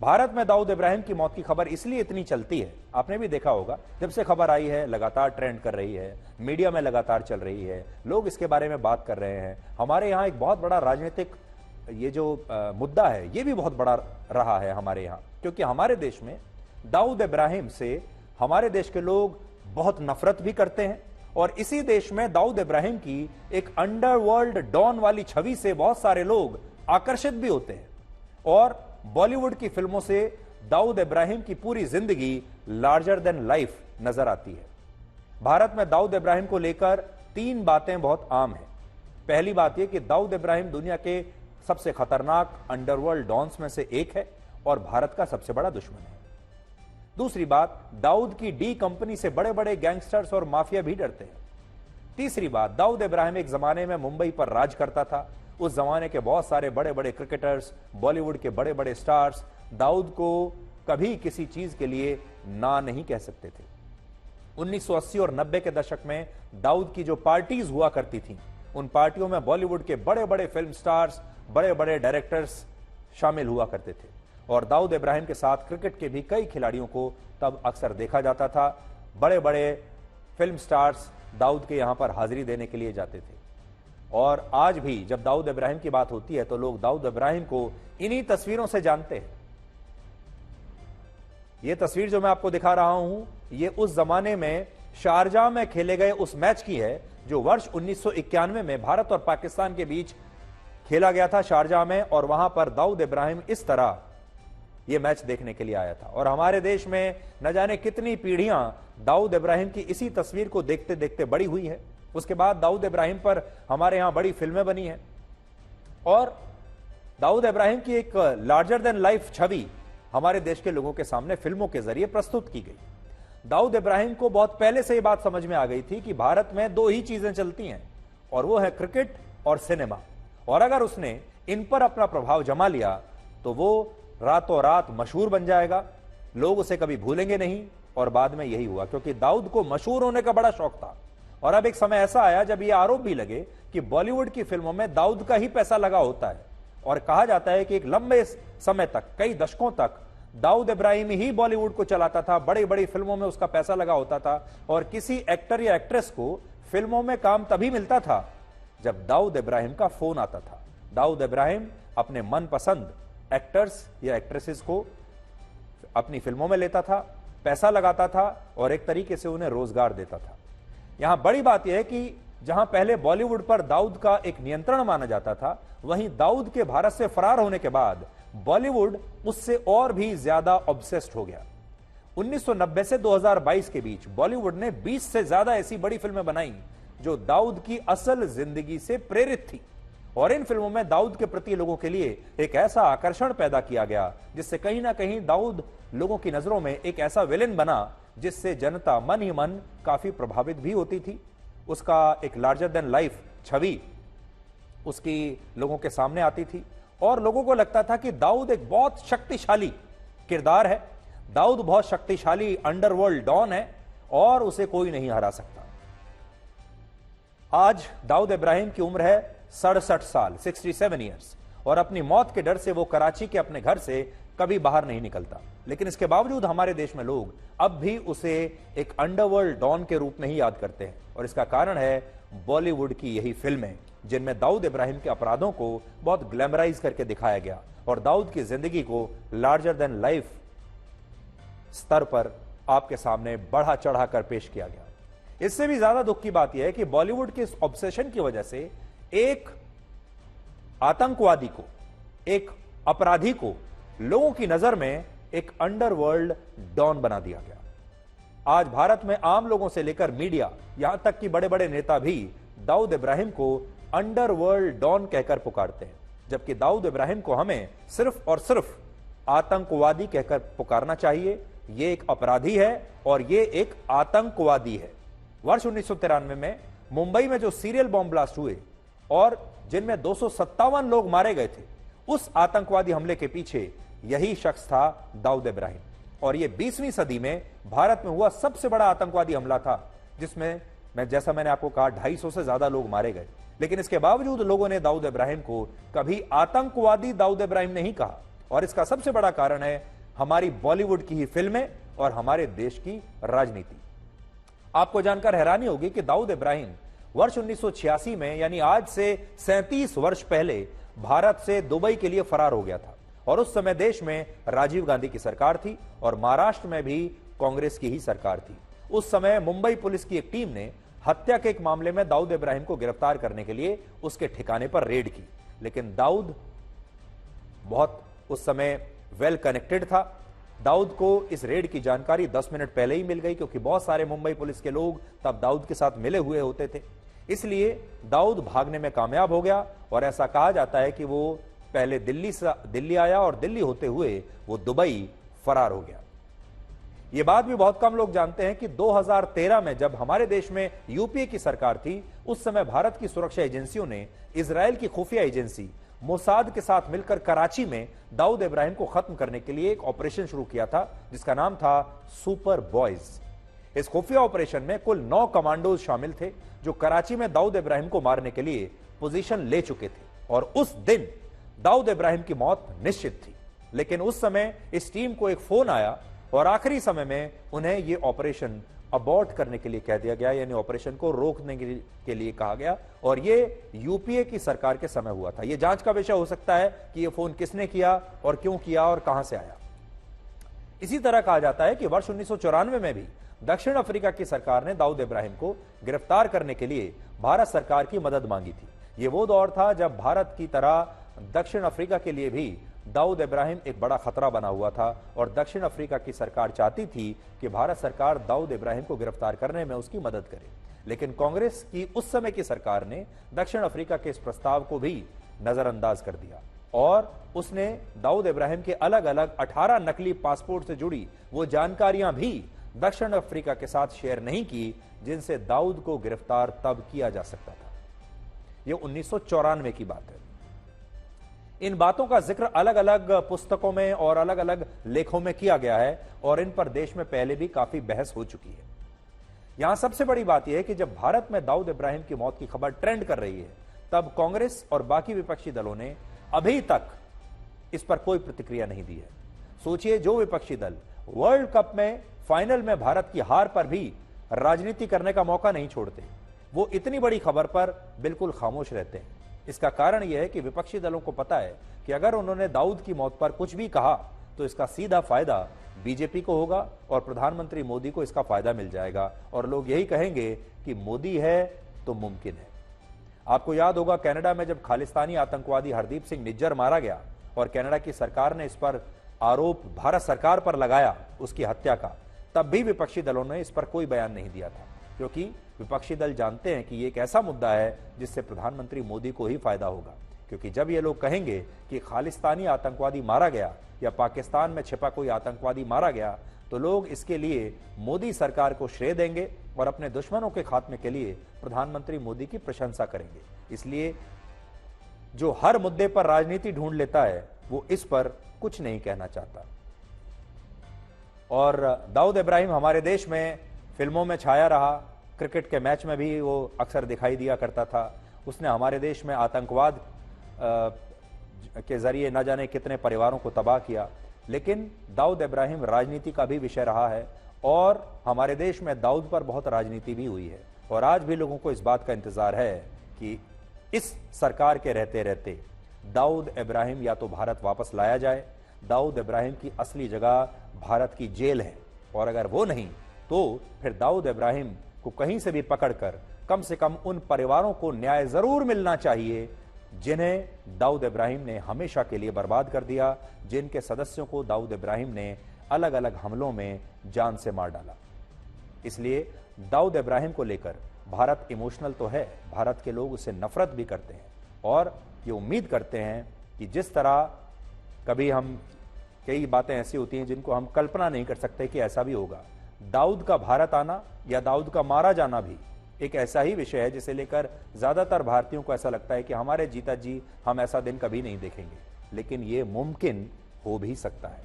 भारत में दाऊद इब्राहिम की मौत की खबर इसलिए इतनी चलती है, आपने भी देखा होगा, जब से खबर आई है लगातार ट्रेंड कर रही है, मीडिया में लगातार चल रही है, लोग इसके बारे में बात कर रहे हैं। हमारे यहाँ एक बहुत बड़ा राजनीतिक ये जो मुद्दा है ये भी बहुत बड़ा रहा है हमारे यहाँ, क्योंकि हमारे देश में दाऊद इब्राहिम से हमारे देश के लोग बहुत नफरत भी करते हैं और इसी देश में दाऊद इब्राहिम की एक अंडरवर्ल्ड डॉन वाली छवि से बहुत सारे लोग आकर्षित भी होते हैं और बॉलीवुड की फिल्मों से दाऊद इब्राहिम की पूरी जिंदगी लार्जर देन लाइफ नजर आती है। भारत में दाऊद इब्राहिम को लेकर 3 बातें बहुत आम हैं। पहली बात यह कि दाऊद इब्राहिम दुनिया के सबसे खतरनाक अंडरवर्ल्ड डॉन्स में से एक है और भारत का सबसे बड़ा दुश्मन है। दूसरी बात, दाऊद की डी कंपनी से बड़े बड़े गैंगस्टर्स और माफिया भी डरते हैं। तीसरी बात, दाऊद इब्राहिम एक जमाने में मुंबई पर राज करता था। उस जमाने के बहुत सारे बड़े बड़े क्रिकेटर्स, बॉलीवुड के बड़े बड़े स्टार्स दाऊद को कभी किसी चीज के लिए ना नहीं कह सकते थे। 1980 और 90 के दशक में दाऊद की जो पार्टीज हुआ करती थीं, उन पार्टियों में बॉलीवुड के बड़े बड़े फिल्म स्टार्स, बड़े बड़े डायरेक्टर्स शामिल हुआ करते थे और दाऊद इब्राहिम के साथ क्रिकेट के भी कई खिलाड़ियों को तब अक्सर देखा जाता था। बड़े बड़े फिल्म स्टार्स दाऊद के यहां पर हाजिरी देने के लिए जाते थे और आज भी जब दाऊद इब्राहिम की बात होती है तो लोग दाऊद इब्राहिम को इन्हीं तस्वीरों से जानते हैं। यह तस्वीर जो मैं आपको दिखा रहा हूं, यह उस जमाने में शारजाह में खेले गए उस मैच की है जो वर्ष 1991 में भारत और पाकिस्तान के बीच खेला गया था शारजाह में, और वहां पर दाऊद इब्राहिम इस तरह यह मैच देखने के लिए आया था। और हमारे देश में न जाने कितनी पीढ़ियां दाऊद इब्राहिम की इसी तस्वीर को देखते देखते बड़ी हुई है। उसके बाद दाऊद इब्राहिम पर हमारे यहां बड़ी फिल्में बनी हैं और दाऊद इब्राहिम की एक लार्जर देन लाइफ छवि हमारे देश के लोगों के सामने फिल्मों के जरिए प्रस्तुत की गई। दाऊद इब्राहिम को बहुत पहले से यह बात समझ में आ गई थी कि भारत में 2 ही चीजें चलती हैं और वो है क्रिकेट और सिनेमा, और अगर उसने इन पर अपना प्रभाव जमा लिया तो वो रातों रात मशहूर बन जाएगा, लोग उसे कभी भूलेंगे नहीं। और बाद में यही हुआ, क्योंकि दाऊद को मशहूर होने का बड़ा शौक था। और अब एक समय ऐसा आया जब यह आरोप भी लगे कि बॉलीवुड की फिल्मों में दाऊद का ही पैसा लगा होता है, और कहा जाता है कि एक लंबे समय तक, कई दशकों तक दाऊद इब्राहिम ही बॉलीवुड को चलाता था, बड़ी बड़ी फिल्मों में उसका पैसा लगा होता था और किसी एक्टर या एक्ट्रेस को फिल्मों में काम तभी मिलता था जब दाऊद इब्राहिम का फोन आता था। दाऊद इब्राहिम अपने मनपसंद एक्टर्स या एक्ट्रेसेस को अपनी फिल्मों में लेता था, पैसा लगाता था और एक तरीके से उन्हें रोजगार देता था। यहां बड़ी बात यह है कि जहां पहले बॉलीवुड पर दाऊद का एक नियंत्रण माना जाता था, वहीं दाऊद के भारत से फरार होने के बाद बॉलीवुड उससे और भी ज्यादा ऑब्सेस्ड हो गया। 1990 से 2022 के बीच बॉलीवुड ने 20 से ज्यादा ऐसी बड़ी फिल्में बनाई जो दाऊद की असल जिंदगी से प्रेरित थी, और इन फिल्मों में दाऊद के प्रति लोगों के लिए एक ऐसा आकर्षण पैदा किया गया जिससे कहीं ना कहीं दाऊद लोगों की नजरों में एक ऐसा विलेन बना जिससे जनता मन ही मन काफी प्रभावित भी होती थी। उसका एक लार्जर देन लाइफ छवि उसकी लोगों के सामने आती थी और लोगों को लगता था कि दाऊद एक बहुत शक्तिशाली किरदार है, दाऊद बहुत शक्तिशाली अंडरवर्ल्ड डॉन है और उसे कोई नहीं हरा सकता। आज दाऊद इब्राहिम की उम्र है 67 साल, 67 ईयर्स, और अपनी मौत के डर से वो कराची के अपने घर से कभी बाहर नहीं निकलता। लेकिन इसके बावजूद हमारे देश में लोग अब भी उसे एक अंडरवर्ल्ड डॉन के रूप में ही याद करते हैं, और इसका कारण है बॉलीवुड की यही फिल्में जिनमें दाऊद इब्राहिम के अपराधों को बहुत ग्लैमराइज करके दिखाया गया और दाऊद की जिंदगी को लार्जर देन लाइफ स्तर पर आपके सामने बढ़ा चढ़ा कर पेश किया गया। इससे भी ज्यादा दुख की बात यह है कि बॉलीवुड के इस ऑब्सेशन की वजह से एक आतंकवादी को, एक अपराधी को लोगों की नजर में एक अंडरवर्ल्ड डॉन बना दिया गया। आज भारत में आम लोगों से लेकर मीडिया, यहां तक कि बड़े बड़े नेता भी दाऊद इब्राहिम को अंडरवर्ल्ड डॉन कहकर पुकारते हैं, जबकि दाऊद इब्राहिम को हमें सिर्फ और सिर्फ आतंकवादी कहकर पुकारना चाहिए। यह एक अपराधी है और यह एक आतंकवादी है। वर्ष 1993 में मुंबई में जो सीरियल बॉम्ब ब्लास्ट हुए और जिनमें 257 लोग मारे गए थे, उस आतंकवादी हमले के पीछे यही शख्स था दाऊद इब्राहिम, और यह 20वीं सदी में भारत में हुआ सबसे बड़ा आतंकवादी हमला था, जिसमें जैसा मैंने आपको कहा 250 से ज्यादा लोग मारे गए। लेकिन इसके बावजूद लोगों ने दाऊद इब्राहिम को कभी आतंकवादी दाऊद इब्राहिम नहीं कहा और इसका सबसे बड़ा कारण है हमारी बॉलीवुड की ही फिल्में और हमारे देश की राजनीति। आपको जानकर हैरानी होगी कि दाऊद इब्राहिम वर्ष 1986 में, यानी आज से 37 वर्ष पहले, भारत से दुबई के लिए फरार हो गया था। और उस समय देश में राजीव गांधी की सरकार थी और महाराष्ट्र में भी कांग्रेस की ही सरकार थी। उस समय मुंबई पुलिस की एक टीम ने हत्या के एक मामले में दाऊद इब्राहिम को गिरफ्तार करने के लिए उसके ठिकाने पर रेड की, लेकिन दाऊद बहुत उस समय वेल कनेक्टेड था। दाऊद को इस रेड की जानकारी 10 मिनट पहले ही मिल गई, क्योंकि बहुत सारे मुंबई पुलिस के लोग तब दाऊद के साथ मिले हुए होते थे। इसलिए दाऊद भागने में कामयाब हो गया और ऐसा कहा जाता है कि वो पहले दिल्ली आया और दिल्ली होते हुए वो दुबई फरार हो गया। ये बात भी बहुत कम लोग जानते हैं कि 2013 में जब हमारे देश में यूपीए की सरकार थी, उस समय भारत की सुरक्षा एजेंसियों ने इजराइल की खुफिया एजेंसी मोसाद के साथ मिलकर कराची में दाऊद इब्राहिम को खत्म करने के लिए एक ऑपरेशन शुरू किया था, जिसका नाम था सुपर बॉयज। इस खुफिया ऑपरेशन में कुल 9 कमांडोज शामिल थे, जो कराची में दाऊद इब्राहिम को मारने के लिए पोजीशन ले चुके थे। और उस दिन दाऊद इब्राहिम की मौत निश्चित थी, लेकिन उस समय इस टीम को एक फोन आया और आखिरी समय में उन्हें यह ऑपरेशन अबॉर्ट करने के लिए कह दिया गया, यानी ऑपरेशन को रोकने के लिए कहा गया। और यह यूपीए की सरकार के समय हुआ था। यह जांच का विषय हो सकता है कि यह फोन किसने किया और क्यों किया और कहां से आया। इसी तरह कहा जाता है कि वर्ष 1994 में भी दक्षिण अफ्रीका की सरकार ने दाऊद इब्राहिम को गिरफ्तार करने के लिए भारत सरकार की मदद मांगी थी। यह वो दौर था जब भारत की तरह दक्षिण अफ्रीका के लिए भी दाऊद इब्राहिम एक बड़ा खतरा बना हुआ था और दक्षिण अफ्रीका की सरकार चाहती थी कि भारत सरकार दाऊद इब्राहिम को गिरफ्तार करने में उसकी मदद करे। लेकिन कांग्रेस की उस समय की सरकार ने दक्षिण अफ्रीका के इस प्रस्ताव को भी नजरअंदाज कर दिया और उसने दाऊद इब्राहिम के अलग अलग 18 नकली पासपोर्ट से जुड़ी वो जानकारियां भी दक्षिण अफ्रीका के साथ शेयर नहीं की, जिनसे दाऊद को गिरफ्तार तब किया जा सकता था। यह 1994 की बात है। इन बातों का जिक्र अलग अलग पुस्तकों में और अलग अलग लेखों में किया गया है और इन पर देश में पहले भी काफी बहस हो चुकी है। यहां सबसे बड़ी बात यह है कि जब भारत में दाऊद इब्राहिम की मौत की खबर ट्रेंड कर रही है, तब कांग्रेस और बाकी विपक्षी दलों ने अभी तक इस पर कोई प्रतिक्रिया नहीं दी है। सोचिए, जो विपक्षी दल वर्ल्ड कप में फाइनल में भारत की हार पर भी राजनीति करने का मौका नहीं छोड़ते, वो इतनी बड़ी खबर पर बिल्कुल खामोश रहते हैं। इसका कारण यह है कि विपक्षी दलों को पता है कि अगर उन्होंने दाऊद की मौत पर कुछ भी कहा तो इसका सीधा फायदा बीजेपी को होगा और प्रधानमंत्री मोदी को इसका फायदा मिल जाएगा और लोग यही कहेंगे कि मोदी है तो मुमकिन है। आपको याद होगा, कनाडा में जब खालिस्तानी आतंकवादी हरदीप सिंह निज्जर मारा गया और कनाडा की सरकार ने इस पर आरोप भारत सरकार पर लगाया उसकी हत्या का, तब भी विपक्षी दलों ने इस पर कोई बयान नहीं दिया था, क्योंकि विपक्षी दल जानते हैं कि यह एक ऐसा मुद्दा है जिससे प्रधानमंत्री मोदी को ही फायदा होगा। क्योंकि जब ये लोग कहेंगे कि खालिस्तानी आतंकवादी मारा गया या पाकिस्तान में छिपा कोई आतंकवादी मारा गया, तो लोग इसके लिए मोदी सरकार को श्रेय देंगे और अपने दुश्मनों के खात्मे के लिए प्रधानमंत्री मोदी की प्रशंसा करेंगे। इसलिए जो हर मुद्दे पर राजनीति ढूंढ लेता है, वो इस पर कुछ नहीं कहना चाहता। और दाऊद इब्राहिम हमारे देश में फिल्मों में छाया रहा, क्रिकेट के मैच में भी वो अक्सर दिखाई दिया करता था। उसने हमारे देश में आतंकवाद के जरिए न जाने कितने परिवारों को तबाह किया। लेकिन दाऊद इब्राहिम राजनीति का भी विषय रहा है और हमारे देश में दाऊद पर बहुत राजनीति भी हुई है। और आज भी लोगों को इस बात का इंतजार है कि इस सरकार के रहते रहते दाऊद इब्राहिम या तो भारत वापस लाया जाए। दाऊद इब्राहिम की असली जगह भारत की जेल है और अगर वो नहीं तो फिर दाऊद इब्राहिम को कहीं से भी पकड़कर कम से कम उन परिवारों को न्याय जरूर मिलना चाहिए जिन्हें दाऊद इब्राहिम ने हमेशा के लिए बर्बाद कर दिया, जिनके सदस्यों को दाऊद इब्राहिम ने अलग अलग हमलों में जान से मार डाला। इसलिए दाऊद इब्राहिम को लेकर भारत इमोशनल तो है, भारत के लोग उससे नफरत भी करते हैं और ये उम्मीद करते हैं कि जिस तरह कभी हम कई बातें ऐसी होती हैं जिनको हम कल्पना नहीं कर सकते कि ऐसा भी होगा। दाऊद का भारत आना या दाऊद का मारा जाना भी एक ऐसा ही विषय है जिसे लेकर ज्यादातर भारतीयों को ऐसा लगता है कि हमारे जीता जी हम ऐसा दिन कभी नहीं देखेंगे, लेकिन ये मुमकिन हो भी सकता है।